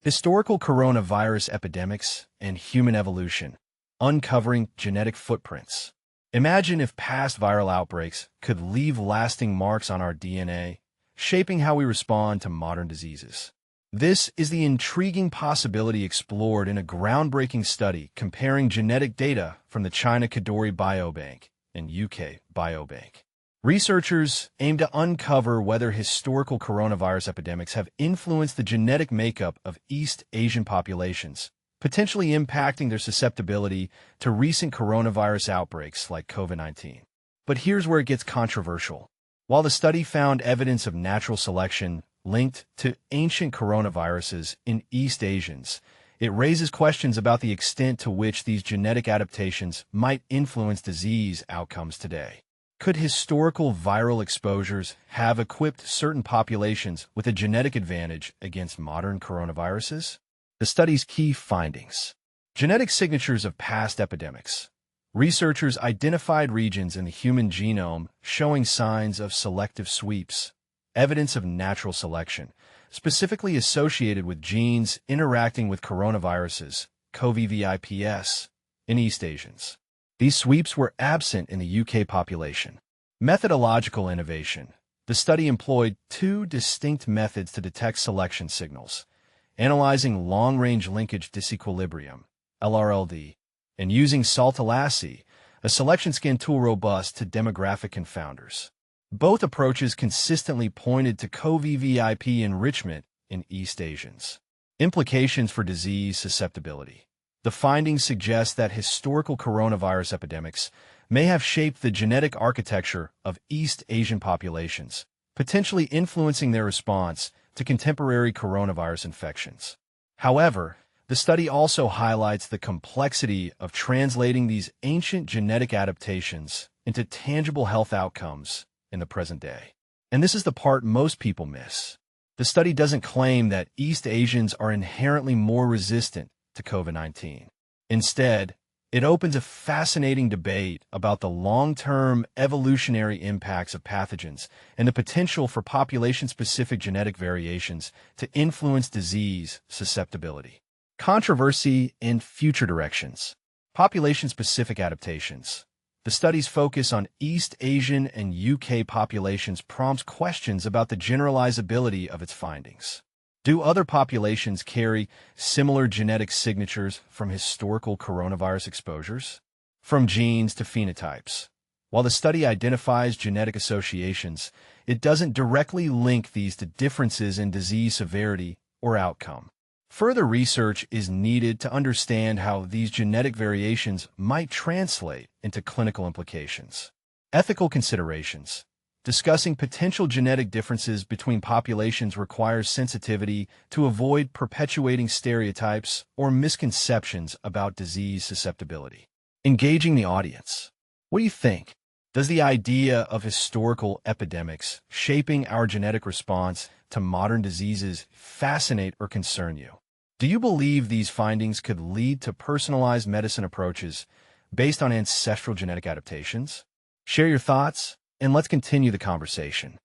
Historical coronavirus epidemics and human evolution, uncovering genetic footprints. Imagine if past viral outbreaks could leave lasting marks on our DNA, shaping how we respond to modern diseases. This is the intriguing possibility explored in a groundbreaking study comparing genetic data from the China Kadoorie Biobank and UK Biobank. Researchers aim to uncover whether historical coronavirus epidemics have influenced the genetic makeup of East Asian populations, potentially impacting their susceptibility to recent coronavirus outbreaks like COVID-19. But here's where it gets controversial. While the study found evidence of natural selection linked to ancient coronaviruses in East Asians, it raises questions about the extent to which these genetic adaptations might influence disease outcomes today. Could historical viral exposures have equipped certain populations with a genetic advantage against modern coronaviruses? The study's key findings. Genetic signatures of past epidemics. Researchers identified regions in the human genome showing signs of selective sweeps, evidence of natural selection, specifically associated with genes interacting with coronaviruses, CoVVIPS, in East Asians. These sweeps were absent in the UK population. Methodological innovation. The study employed two distinct methods to detect selection signals, analyzing long-range linkage disequilibrium, LRLD, and using saltalassi, a selection scan tool robust to demographic confounders. Both approaches consistently pointed to CoVVIP enrichment in East Asians. Implications for disease susceptibility. The findings suggest that historical coronavirus epidemics may have shaped the genetic architecture of East Asian populations, potentially influencing their response to contemporary coronavirus infections. However, the study also highlights the complexity of translating these ancient genetic adaptations into tangible health outcomes in the present day. And this is the part most people miss. The study doesn't claim that East Asians are inherently more resistant to COVID-19. Instead, it opens a fascinating debate about the long-term evolutionary impacts of pathogens and the potential for population-specific genetic variations to influence disease susceptibility. Controversy and future directions. Population-specific adaptations. The study's focus on East Asian and UK populations prompts questions about the generalizability of its findings. Do other populations carry similar genetic signatures from historical coronavirus exposures? From genes to phenotypes. While the study identifies genetic associations, it doesn't directly link these to differences in disease severity or outcome. Further research is needed to understand how these genetic variations might translate into clinical implications. Ethical considerations. Discussing potential genetic differences between populations requires sensitivity to avoid perpetuating stereotypes or misconceptions about disease susceptibility. Engaging the audience. What do you think? Does the idea of historical epidemics shaping our genetic response to modern diseases fascinate or concern you? Do you believe these findings could lead to personalized medicine approaches based on ancestral genetic adaptations? Share your thoughts, and let's continue the conversation.